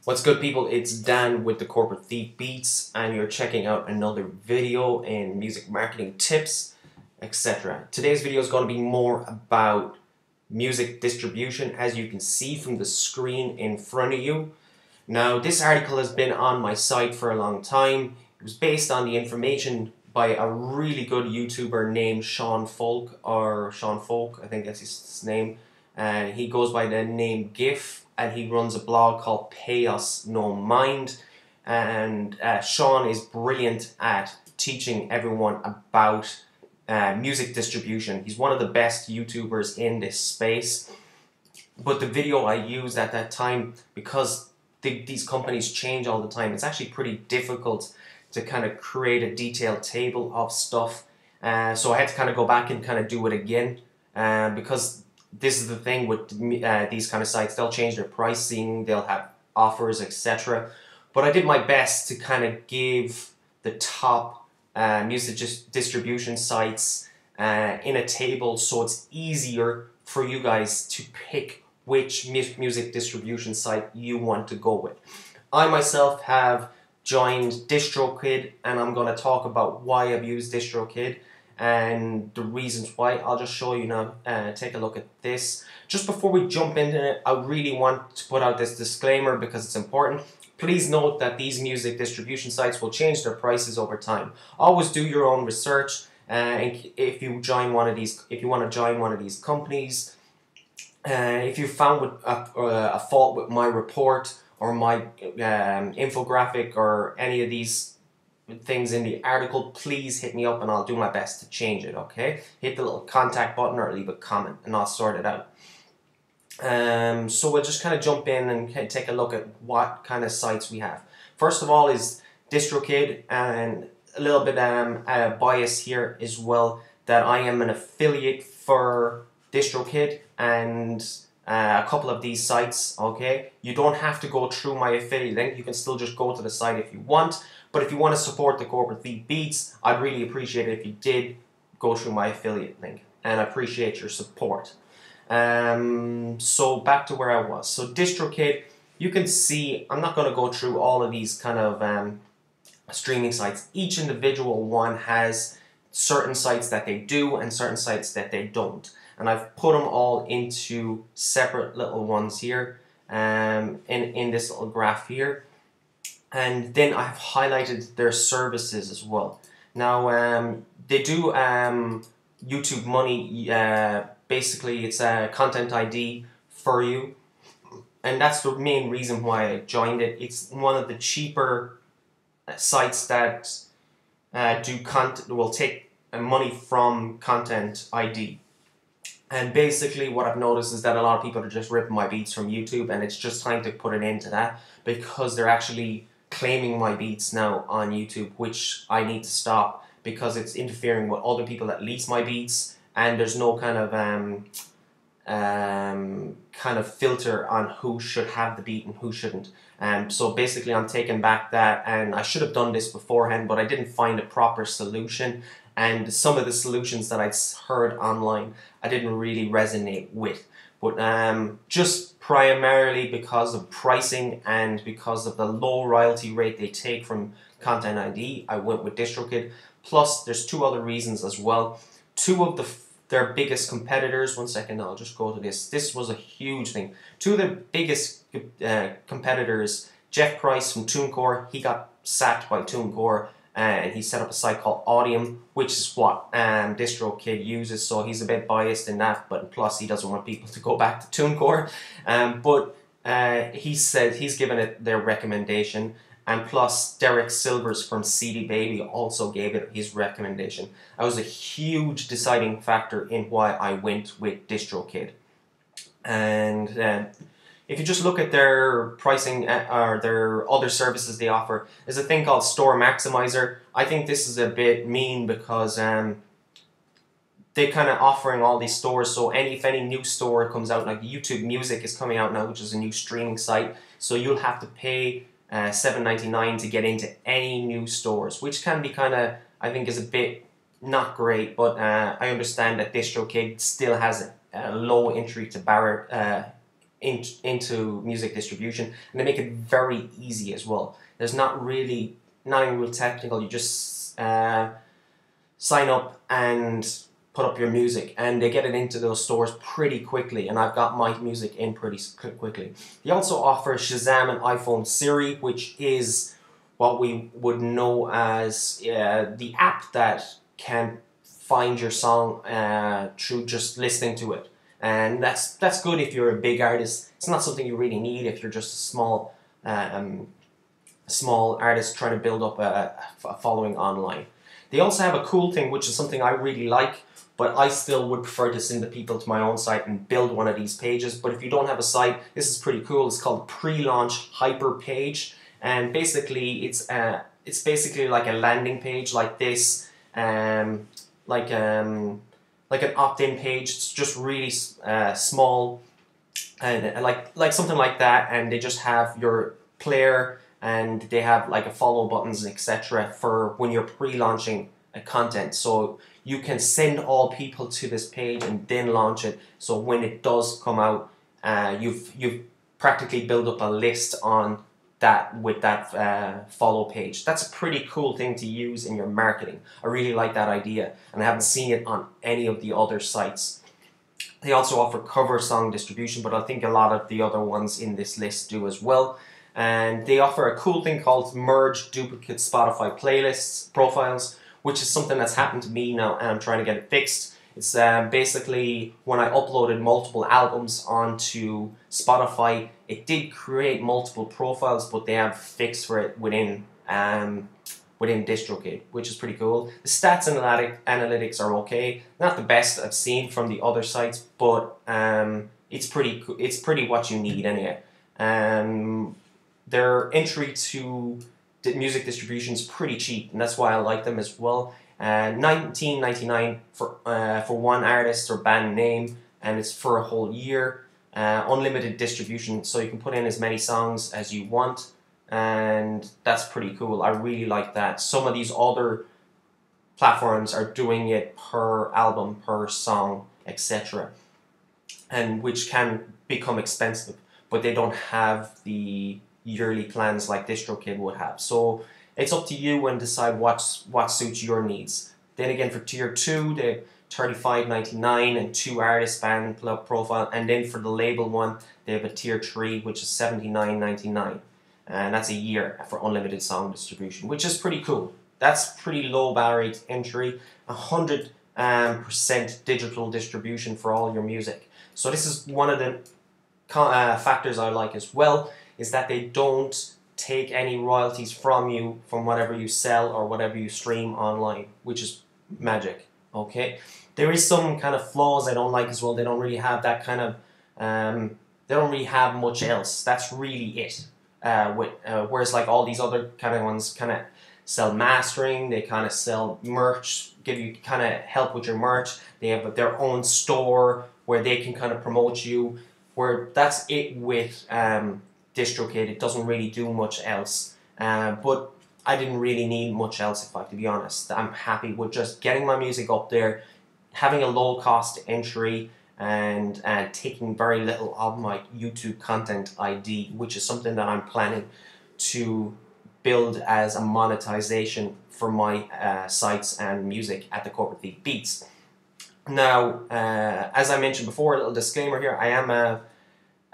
What's good, people? It's Dan with the Corporate Thief Beats, and you're checking out another video in music marketing tips, etc. Today's video is going to be more about music distribution, as you can see from the screen in front of you. Now, this article has been on my site for a long time. It was based on the information by a really good YouTuber named Sean Folk, I think that's his name. He goes by the name GIF, and he runs a blog called Pay Us No Mind. And Sean is brilliant at teaching everyone about music distribution. He's one of the best YouTubers in this space. But the video I used at that time, because these companies change all the time, it's actually pretty difficult to kind of create a detailed table of stuff. So I had to kind of go back and kind of do it again, because this is the thing with these kind of sites. They'll change their pricing, they'll have offers, etc. But I did my best to kind of give the top music distribution sites in a table, so it's easier for you guys to pick which music distribution site you want to go with. I myself have joined DistroKid, and I'm going to talk about why I've used DistroKid and the reasons why. I'll just show you now. Take a look at this. Just before we jump into it, I really want to put out this disclaimer because it's important. Please note that these music distribution sites will change their prices over time. Always do your own research, and if you join one of these, if you want to join one of these companies, if you found a fault with my report or my infographic or any of these things in the article, please hit me up and I'll do my best to change it, okay? Hit the little contact button or leave a comment and I'll sort it out. So we'll just kind of jump in and take a look at what kind of sites we have. First of all is DistroKid, and a little bit bias here as well, that I am an affiliate for DistroKid and a couple of these sites, okay? You don't have to go through my affiliate link, you can still just go to the site if you want. But if you want to support the Corporate Thief Beats, I'd really appreciate it if you did go through my affiliate link, and I appreciate your support. So back to where I was. So DistroKid, you can see, I'm not going to go through all of these kind of streaming sites. Each individual one has certain sites that they do and certain sites that they don't. And I've put them all into separate little ones here, in this little graph here. And then I've highlighted their services as well. Now, they do YouTube Money. Basically, it's a content ID for you, and that's the main reason why I joined it. It's one of the cheaper sites that will take money from Content ID. And basically what I've noticed is that a lot of people are just ripping my beats from YouTube, and it's just time to put an end to that, because they're actually claiming my beats now on YouTube, which I need to stop because it's interfering with other people that lease my beats, and there's no kind of filter on who should have the beat and who shouldn't. So basically I'm taking back that, and I should have done this beforehand, but I didn't find a proper solution, and some of the solutions that I'd heard online I didn't really resonate with. But just primarily because of pricing and because of the low royalty rate they take from Content ID, I went with DistroKid. Plus, there's two other reasons as well. Two of their biggest competitors, one second, I'll just go to this. This was a huge thing. Two of the biggest competitors, Jeff Price from Tunecore, he got sacked by Tunecore, and he set up a site called Onerpm, which is what DistroKid uses, so he's a bit biased in that, but plus he doesn't want people to go back to Tunecore. But he said he's given it their recommendation, and plus Derek Silvers from Cdbaby also gave it his recommendation. That was a huge deciding factor in why I went with DistroKid. And if you just look at their pricing or their other services they offer, there's a thing called Store Maximizer. I think this is a bit mean because they're kind of offering all these stores. So if any new store comes out, like YouTube Music is coming out now, which is a new streaming site, so you'll have to pay $7.99 to get into any new stores, which can be kind of, I think, is a bit not great. But I understand that DistroKid still has a low entry into music distribution, and they make it very easy as well. There's not anything real technical. You just sign up and put up your music, and they get it into those stores pretty quickly, and I've got my music in pretty quickly. They also offer Shazam and iPhone Siri, which is what we would know as the app that can find your song through just listening to it. And that's good if you're a big artist. It's not something you really need if you're just a small artist trying to build up a following online. They also have a cool thing, which is something I really like, but I still would prefer to send the people to my own site and build one of these pages. But if you don't have a site, this is pretty cool. It's called Pre-Launch Hyper Page, and basically it's basically like a landing page like this, like an opt-in page. It's just really small, and like something like that. And they just have your player, and they have like a follow buttons, etc. for when you're pre-launching a content. So you can send all people to this page and then launch it. So when it does come out, you've practically built up a list on that with that follow page. That's a pretty cool thing to use in your marketing. I really like that idea, and I haven't seen it on any of the other sites. They also offer cover song distribution, but I think a lot of the other ones in this list do as well. And they offer a cool thing called merge duplicate Spotify playlists profiles, which is something that's happened to me now, and I'm trying to get it fixed. It's basically when I uploaded multiple albums onto Spotify, it did create multiple profiles, but they have fixed for it within DistroKid, which is pretty cool. The stats and analytics are okay, not the best I've seen from the other sites, but it's pretty what you need anyway. Their entry to music distribution is pretty cheap, and that's why I like them as well. $19.99 for one artist or band name, and it's for a whole year. Unlimited distribution, so you can put in as many songs as you want, and that's pretty cool. I really like that. Some of these other platforms are doing it per album, per song, etc., and which can become expensive, but they don't have the yearly plans like DistroKid would have. So it's up to you and decide what suits your needs. Then again, for tier 2, they're $35.99 and 2 artist band profile, and then for the label one, they have a tier 3, which is $79.99, and that's a year for unlimited song distribution, which is pretty cool. That's pretty low barrier to entry, 100% digital distribution for all your music. So this is one of the factors I like as well, is that they don't take any royalties from you from whatever you sell or whatever you stream online, which is magic. Okay, there is some kind of flaws I don't like as well. They don't really have that kind of they don't really have much else. That's really it. Whereas like all these other kind of ones kind of sell mastering, they kind of sell merch, give you kind of help with your merch. They have their own store where they can kind of promote you, where that's it with DistroKid. It doesn't really do much else, but I didn't really need much else, if I have to be honest. I'm happy with just getting my music up there, having a low cost entry, and taking very little of my YouTube content ID, which is something that I'm planning to build as a monetization for my sites and music at the Corporate Thief Beats. Now, as I mentioned before, a little disclaimer here, I am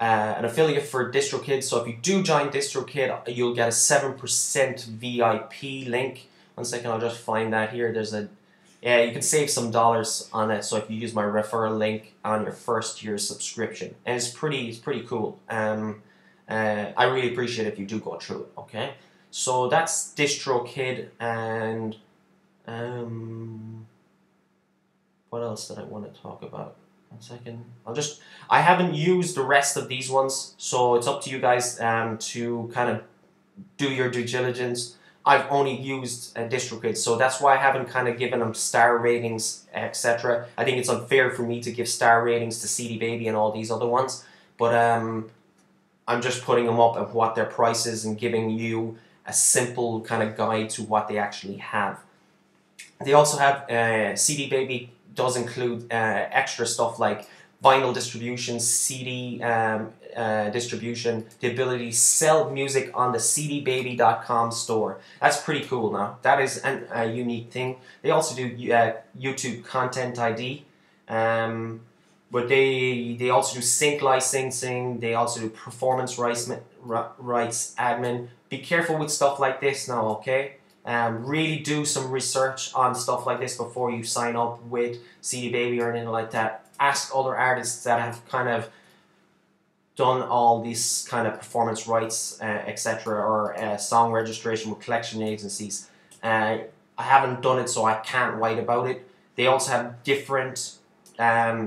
an affiliate for DistroKid, so if you do join DistroKid, you'll get a 7% VIP link. One second, I'll just find that here. There's a, yeah, you can save some dollars on it, so if you use my referral link on your first year subscription, and it's pretty cool. I really appreciate it if you do go through it. Okay, so that's DistroKid, and what else did I want to talk about? 1 second. I haven't used the rest of these ones, so it's up to you guys to kind of do your due diligence. I've only used DistroKid, so that's why I haven't kind of given them star ratings, etc. I think it's unfair for me to give star ratings to Cdbaby and all these other ones, but I'm just putting them up at what their price is and giving you a simple kind of guide to what they actually have. They also have Cdbaby does include extra stuff like vinyl distribution, CD distribution, the ability to sell music on the Cdbaby.com store. That's pretty cool now. That is a unique thing. They also do YouTube Content ID, but they also do sync licensing. They also do performance rights admin. Be careful with stuff like this now, okay? Really do some research on stuff like this before you sign up with Cdbaby or anything like that. Ask other artists that have kind of done all these kind of performance rights, etc., or song registration with collection agencies. I haven't done it, so I can't write about it. They also have different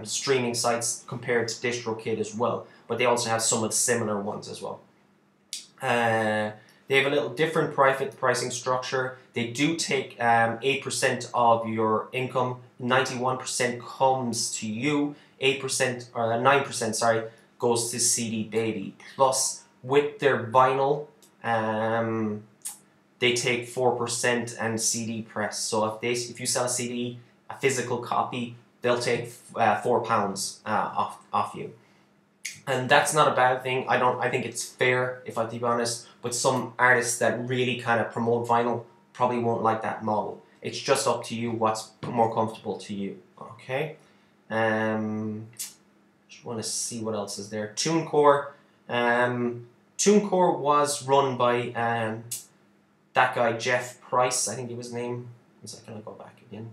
streaming sites compared to DistroKid as well, but they also have some of the similar ones as well. They have a little different pricing structure. They do take 8% of your income. 91% comes to you. 8% or 9%, sorry, goes to Cdbaby. Plus, with their vinyl, they take 4% and CD press. So if you sell a CD, a physical copy, they'll take £4 off you. And that's not a bad thing. I think it's fair, if I to be honest, but some artists that really kind of promote vinyl probably won't like that model. It's just up to you what's more comfortable to you, okay? Just want to see what else is there. Tunecore. Tunecore was run by that guy, Jeff Price, I think he was his name. 1 second, I'll go back again.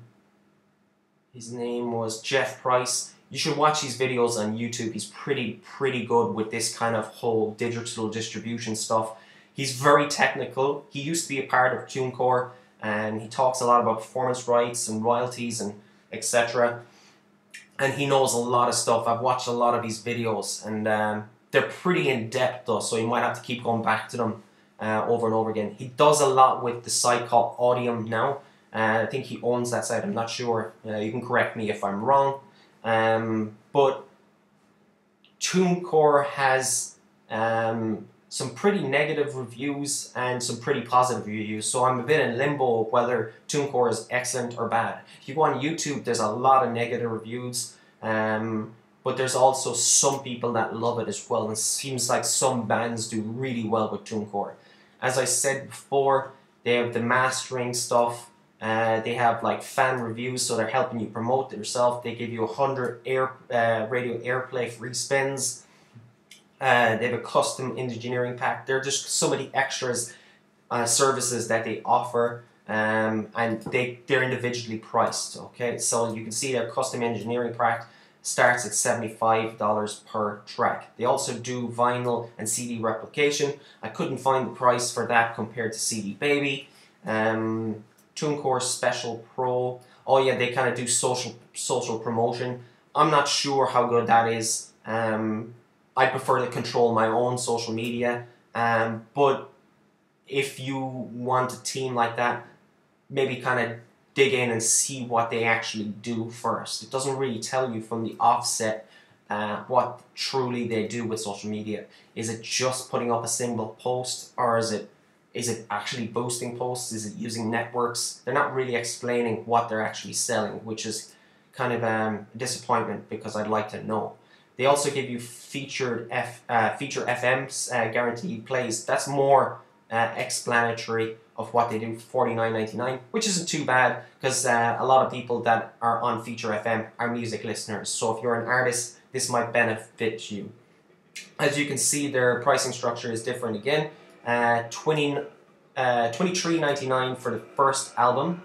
His name was Jeff Price. You should watch his videos on YouTube. He's pretty good with this kind of whole digital distribution stuff. He's very technical. He used to be a part of Tunecore, and he talks a lot about performance rights and royalties and etc. And he knows a lot of stuff. I've watched a lot of his videos, and they're pretty in depth though, so you might have to keep going back to them over and over again. He does a lot with the site called Onerpm now. I think he owns that site. I'm not sure. You can correct me if I'm wrong. But Tunecore has some pretty negative reviews and some pretty positive reviews, so I'm a bit in limbo whether Tunecore is excellent or bad. If you go on YouTube, there's a lot of negative reviews, but there's also some people that love it as well, and it seems like some bands do really well with Tunecore. As I said before, they have the mastering stuff. They have like fan reviews, so they're helping you promote it yourself. They give you 100 radio airplay free spins. They have a custom engineering pack. They're just some of the extras, services that they offer, and they're individually priced. Okay, so you can see their custom engineering pack starts at $75 per track. They also do vinyl and CD replication. I couldn't find the price for that compared to Cdbaby. Tunecore Special Pro. Oh yeah, they kind of do social promotion. I'm not sure how good that is. I prefer to control my own social media. But if you want a team like that, maybe kind of dig in and see what they actually do first. It doesn't really tell you from the offset what truly they do with social media. Is it just putting up a single post, or is it actually boosting posts? Is it using networks? They're not really explaining what they're actually selling, which is kind of a disappointment because I'd like to know. They also give you feature FM's guaranteed plays. That's more explanatory of what they do for $49.99, which isn't too bad because a lot of people that are on Feature FM are music listeners. So if you're an artist, this might benefit you. As you can see, their pricing structure is different again. $23.99 for the first album.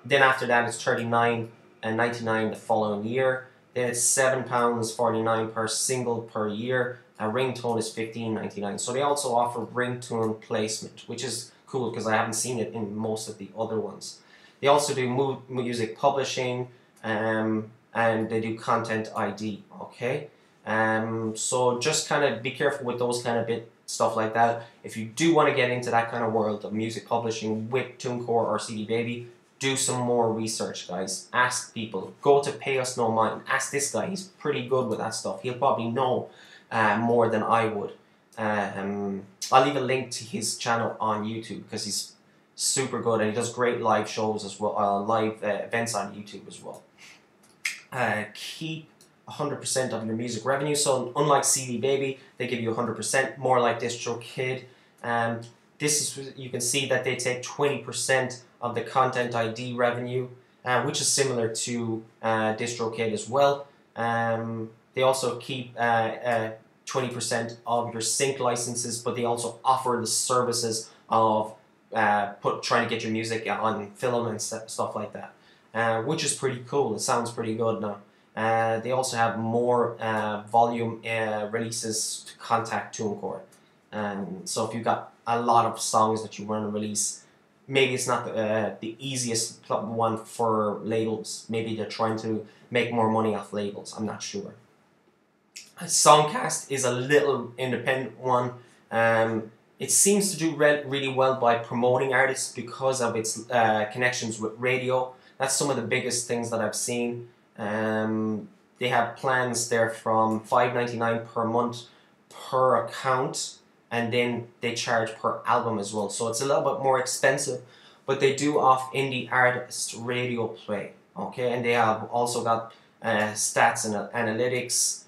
Then after that it's $39.99 the following year. Then it's £7.49 per single per year. A ringtone is $15.99. So they also offer ringtone placement, which is cool because I haven't seen it in most of the other ones. They also do music publishing, and they do content ID. Okay, so just kind of be careful with those kind of stuff like that. If you do want to get into that kind of world of music publishing with Tunecore or Cdbaby, do some more research, guys. Ask people. Go to Pay Us No Mind. Ask this guy. He's pretty good with that stuff. He'll probably know more than I would. I'll leave a link to his channel on YouTube because he's super good and he does great live shows as well, live events on YouTube as well. Keep 100% of your music revenue. So unlike Cdbaby, they give you 100%, more like DistroKid. This is, you can see that they take 20% of the Content ID revenue, which is similar to DistroKid as well. They also keep 20% of your sync licenses, but they also offer the services of trying to get your music on film and stuff like that, which is pretty cool. It sounds pretty good now. They also have more volume releases to contact Tunecore. So if you've got a lot of songs that you want to release, maybe it's not the easiest one for labels. Maybe they're trying to make more money off labels. I'm not sure. Songcast is a little independent one. It seems to do really well by promoting artists because of its connections with radio. That's some of the biggest things that I've seen. They have plans there from $5.99 per month per account, and then they charge per album as well. So it's a little bit more expensive, but they do offer indie artist radio play. Okay, and they have also got stats and analytics.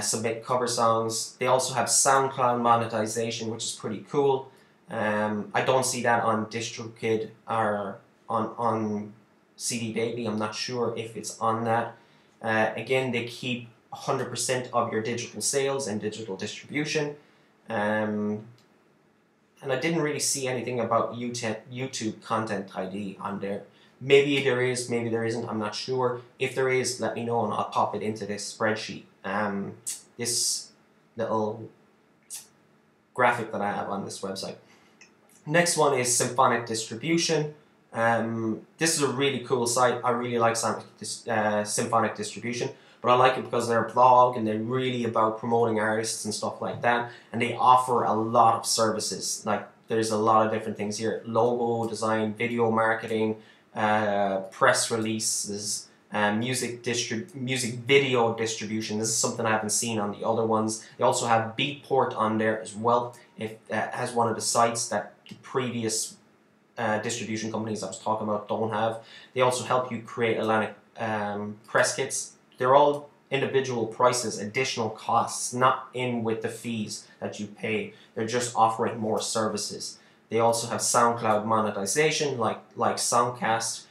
Submit cover songs. They also have SoundCloud monetization, which is pretty cool. I don't see that on DistroKid or on Cdbaby. I'm not sure if it's on that. Again, they keep 100% of your digital sales and digital distribution. And I didn't really see anything about YouTube Content ID on there. Maybe there is, maybe there isn't, I'm not sure. If there is, let me know and I'll pop it into this spreadsheet. This little graphic that I have on this website. Next one is Symphonic Distribution. This is a really cool site. I really like Symphonic Distribution, but I like it because they're a blog and they're really about promoting artists and stuff like that. And they offer a lot of services. Like there's a lot of different things here: logo design, video marketing, press releases, music video distribution. This is something I haven't seen on the other ones. They also have Beatport on there as well. It has one of the sites that the previous distribution companies I was talking about don't have. They also help you create a lot of press kits. They're all individual prices, additional costs, not in with the fees that you pay. They're just offering more services. They also have SoundCloud monetization, like Songcast,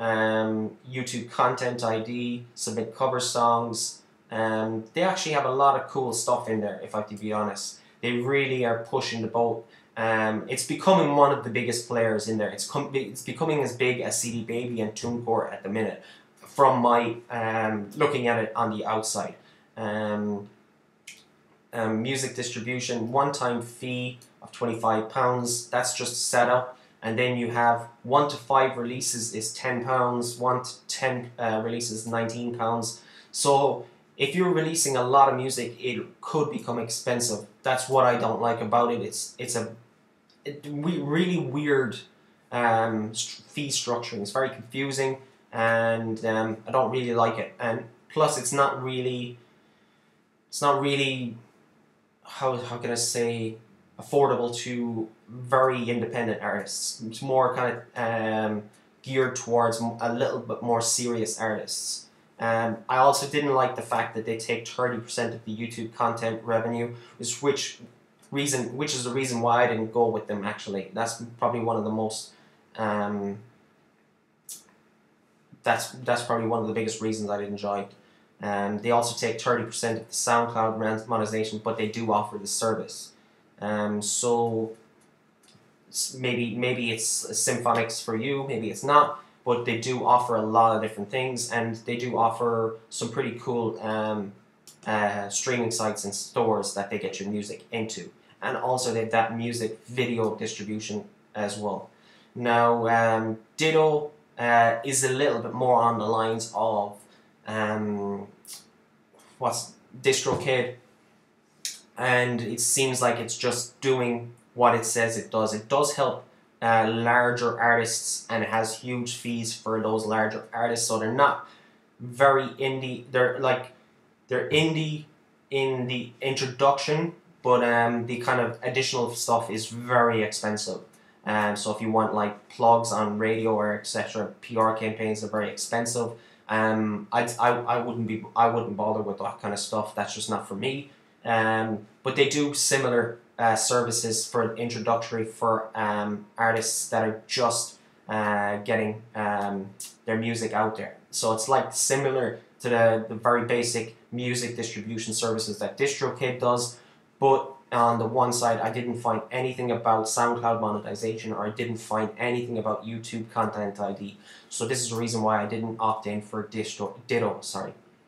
YouTube Content ID, submit cover songs. They actually have a lot of cool stuff in there, if I have to be honest. They really are pushing the boat. It's becoming one of the biggest players in there. It's becoming as big as Cdbaby and Tunecore at the minute, from my looking at it on the outside. Music distribution, one-time fee of £25. That's just set up, and then you have 1 to 5 releases is £10, 1 to 10 releases £19. So if you're releasing a lot of music, it could become expensive. That's what I don't like about it. It's a really weird fee structuring. It's very confusing, and I don't really like it. And plus, it's not really how can I say, affordable to very independent artists. It's more kind of geared towards a little bit more serious artists. I also didn't like the fact that they take 30% of the YouTube content revenue, which is the reason why I didn't go with them actually. That's probably one of the most that's probably one of the biggest reasons I didn't join. They also take 30% of the SoundCloud monetization, but they do offer the service. So maybe it's Symphonics for you, maybe it's not, but they do offer a lot of different things, and they do offer some pretty cool streaming sites and stores that they get your music into. And also they've that music video distribution as well. Now, Ditto is a little bit more on the lines of what's DistroKid, and it seems like it's just doing what it says it does. It does help larger artists, and it has huge fees for those larger artists, so they're not very indie. They're indie in the introduction, but the kind of additional stuff is very expensive. So if you want like plugs on radio or etc., PR campaigns are very expensive. I wouldn't bother with that kind of stuff. That's just not for me. But they do similar services for introductory for artists that are just getting their music out there. So it's like similar to the very basic music distribution services that DistroKid does, but on the one side I didn't find anything about SoundCloud monetization, or I didn't find anything about YouTube Content ID. So this is the reason why I didn't opt in for Ditto,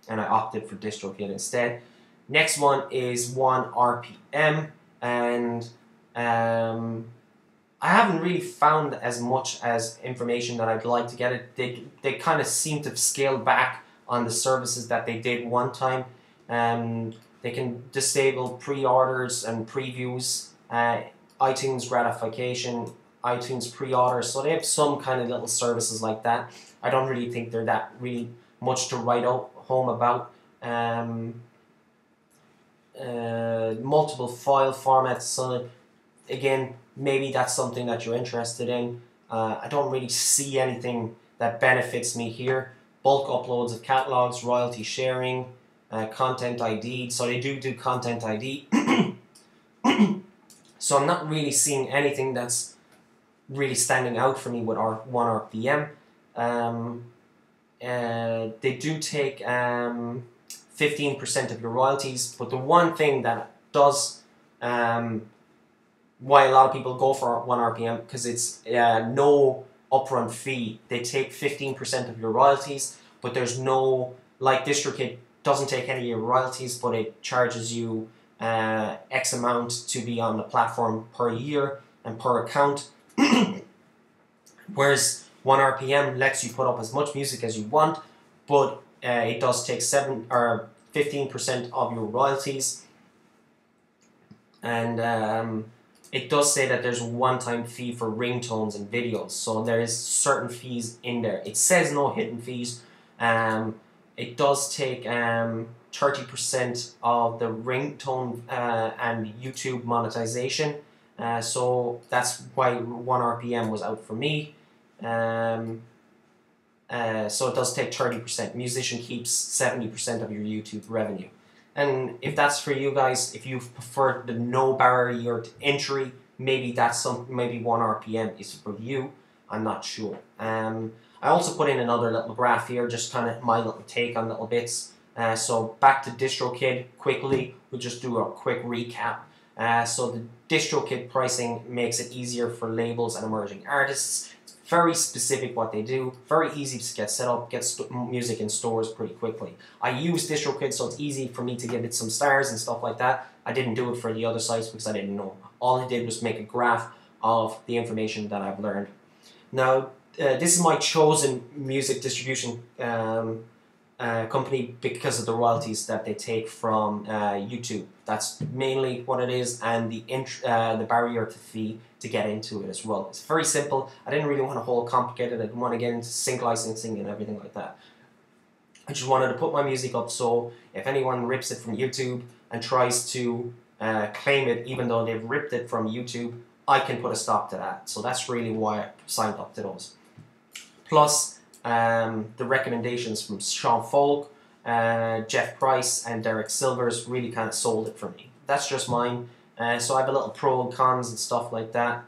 and I opted for DistroKid instead. Next one is Onerpm, and I haven't really found as much as information that I'd like to get it. They kind of seem to scale back on the services that they did one time. They can disable pre-orders and previews, iTunes gratification, iTunes pre-order. So they have some kind of little services like that. I don't really think they're that really much to write home about. Multiple file formats. So again, maybe that's something that you're interested in. I don't really see anything that benefits me here. Bulk uploads of catalogs, royalty sharing, content ID. So they do content ID. So I'm not really seeing anything that's really standing out for me with Onerpm. They do take 15% of your royalties, but the one thing that does why a lot of people go for Onerpm, because it's no upfront fee. They take 15% of your royalties, but there's no, like DistroKid doesn't take any of your royalties, but it charges you X amount to be on the platform per year and per account. Whereas Onerpm lets you put up as much music as you want, but it does take 15% of your royalties, and it does say that there's a one-time fee for ringtones and videos, so there is certain fees in there. It says no hidden fees. It does take 30% of the ringtone and YouTube monetization, so that's why Onerpm was out for me. So it does take 30%. Musician keeps 70% of your YouTube revenue. And if that's for you guys, if you prefer the no barrier to entry, maybe maybe Onerpm is for you. I'm not sure. I also put in another little graph here, just kind of my little take on little bits. So back to DistroKid quickly. We'll just do a quick recap. So the DistroKid pricing makes it easier for labels and emerging artists. Very specific what they do, very easy to get set up, get music in stores pretty quickly. I use DistroKid, so it's easy for me to give it some stars and stuff like that. I didn't do it for the other sites because I didn't know. All I did was make a graph of the information that I've learned. Now, this is my chosen music distribution company because of the royalties that they take from YouTube. That's mainly what it is, and the barrier to fee to get into it as well. It's very simple. I didn't really want to hold complicated. I didn't want to get into sync licensing and everything like that. I just wanted to put my music up, so if anyone rips it from YouTube and tries to claim it even though they've ripped it from YouTube, I can put a stop to that. So that's really why I signed up to those. Plus the recommendations from Sean Folk, Jeff Price and Derek Silvers really kind of sold it for me. That's just mine. So I have a little pro and cons and stuff like that,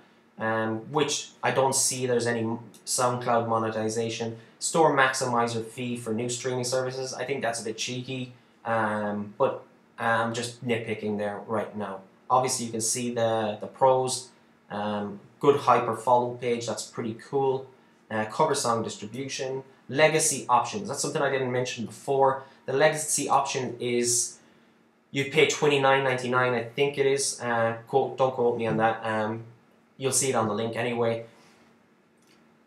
which I don't see there's any SoundCloud monetization. Store maximizer fee for new streaming services. I think that's a bit cheeky, but I'm just nitpicking there right now. Obviously you can see the pros. Good hyper follow page, that's pretty cool. Cover song distribution. Legacy options, that's something I didn't mention before. The legacy option is you pay $29.99, I think it is. Don't quote me on that. You'll see it on the link anyway.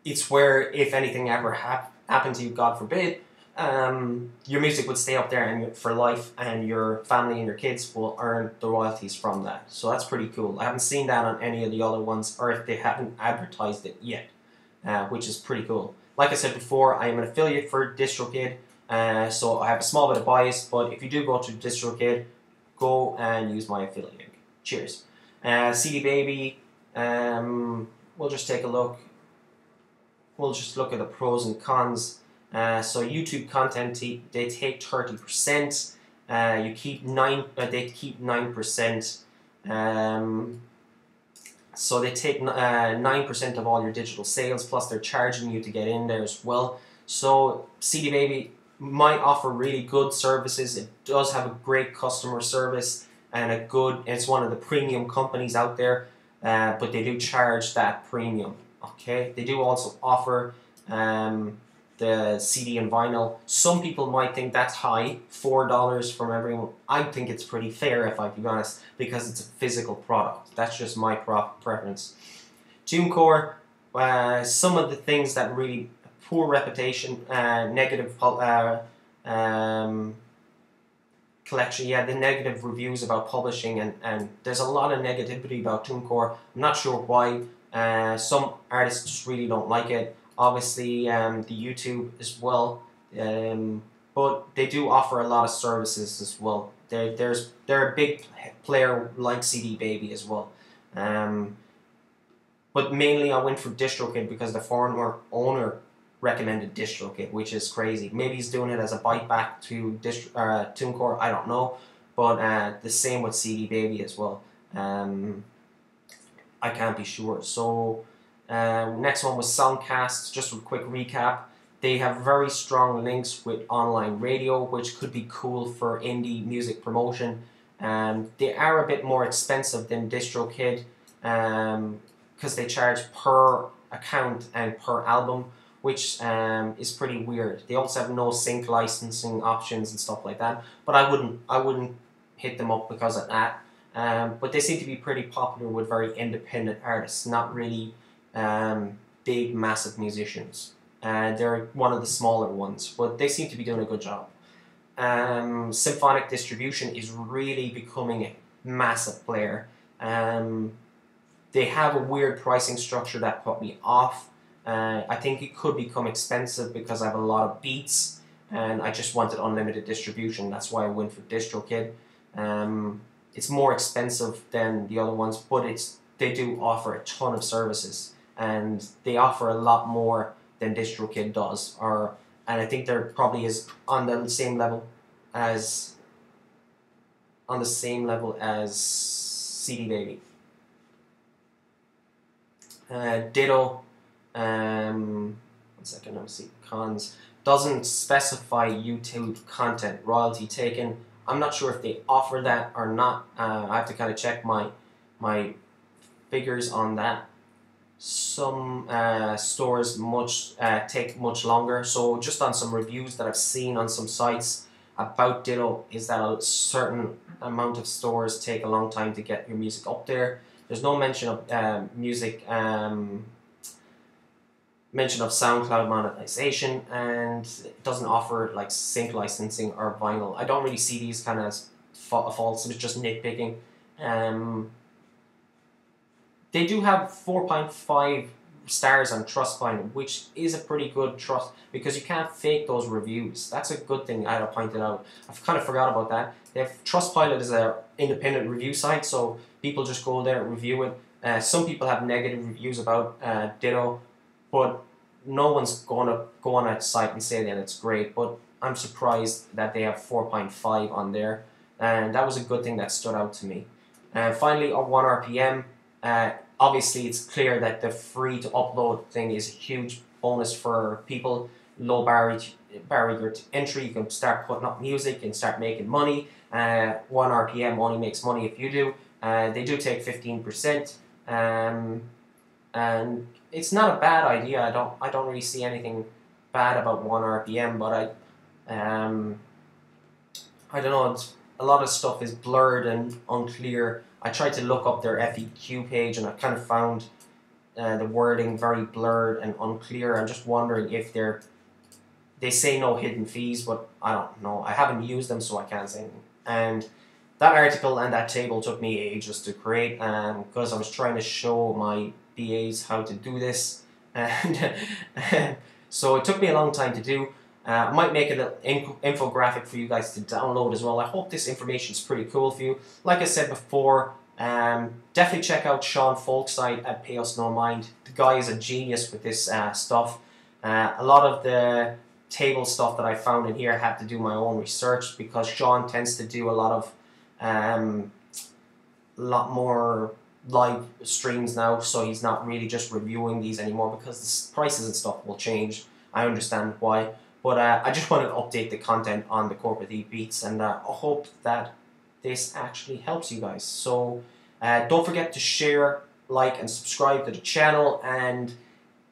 It's where if anything ever happened to you, God forbid, your music would stay up there and for life, and your family and your kids will earn the royalties from that. So that's pretty cool. I haven't seen that on any of the other ones, or if they haven't advertised it yet, which is pretty cool. Like I said before, I am an affiliate for DistroKid, so I have a small bit of bias, but if you do go to DistroKid, go and use my affiliate link. Cheers. Cdbaby, we'll just take a look. We'll just look at the pros and cons. So YouTube content, they take 30%. You keep they keep 9%. So they take 9% of all your digital sales, plus they're charging you to get in there as well. So Cdbaby might offer really good services. It does have a great customer service and it's one of the premium companies out there, but they do charge that premium. Okay, they do also offer the CD and vinyl. Some people might think that's high, $4 from everyone. I think it's pretty fair, if I be honest, because it's a physical product. That's just my preference. Tunecore, some of the things that really poor reputation, negative collection, the negative reviews about publishing, and there's a lot of negativity about Tunecore. I'm not sure why. Some artists just really don't like it. Obviously, the YouTube as well, but they do offer a lot of services as well. They're a big player like Cdbaby as well. But mainly I went for DistroKid because the former owner recommended DistroKid, which is crazy. Maybe he's doing it as a bite back to Tunecore, I don't know. But the same with Cdbaby as well. I can't be sure. So next one was Songcast. Just a quick recap. They have very strong links with online radio, which could be cool for indie music promotion. They are a bit more expensive than DistroKid because they charge per account and per album, which is pretty weird. They also have no sync licensing options and stuff like that. But I wouldn't hit them up because of that. But they seem to be pretty popular with very independent artists, not really big, massive musicians. They're one of the smaller ones, but they seem to be doing a good job. Symphonic Distribution is really becoming a massive player. They have a weird pricing structure that put me off. I think it could become expensive because I have a lot of beats and I just wanted unlimited distribution. That's why I went for DistroKid. It's more expensive than the other ones, but they do offer a ton of services, and they offer a lot more than DistroKid does. And I think they're probably on the same level as Cdbaby. Ditto. One second, let me see. Cons. Doesn't specify YouTube content royalty taken. I'm not sure if they offer that or not. I have to kind of check my figures on that. Some stores take much longer. So just on some reviews that I've seen on some sites about Ditto is that a certain amount of stores take a long time to get your music up there. There's no mention of mention of SoundCloud monetization, and it doesn't offer like sync licensing or vinyl. I don't really see these kind of as faults. It's just nitpicking. They do have 4.5 stars on Trustpilot, which is a pretty good trust because you can't fake those reviews. That's a good thing I had pointed out. I've kind of forgot about that. Trustpilot is an independent review site, so people just go there and review it. Some people have negative reviews about Ditto, but no one's going to go on that site and say that it's great. But I'm surprised that they have 4.5 on there, and that was a good thing that stood out to me. Finally, on Onerpm, obviously it's clear that the free to upload thing is a huge bonus for people. Low barrier to entry. You can start putting up music and start making money. Onerpm only makes money if you do. They do take 15%. And it's not a bad idea. I don't really see anything bad about Onerpm, but I don't know. A lot of stuff is blurred and unclear. I tried to look up their FAQ page and I kind of found the wording very blurred and unclear. I'm just wondering if they say no hidden fees, but I don't know. I haven't used them, so I can't say anything. And that article and that table took me ages to create because I was trying to show my BAs how to do this, and so it took me a long time to do. I might make a little infographic for you guys to download as well. I hope this information is pretty cool for you. Like I said before, definitely check out Sean Folk's site at Pay Us No Mind. The guy is a genius with this stuff. A lot of the table stuff that I found in here, I had to do my own research because Sean tends to do a lot more live streams now, so he's not really just reviewing these anymore because the prices and stuff will change. I understand why, but I just wanted to update the content on the corporate thief beats, and I hope that this actually helps you guys. So don't forget to share, like, and subscribe to the channel, and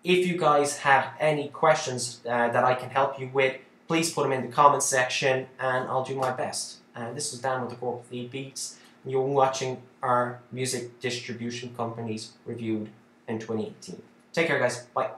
if you guys have any questions that I can help you with, please put them in the comment section and I'll do my best. This is Dan with the Corporate Thief Beats. You're watching our music distribution companies reviewed in 2018. Take care, guys. Bye.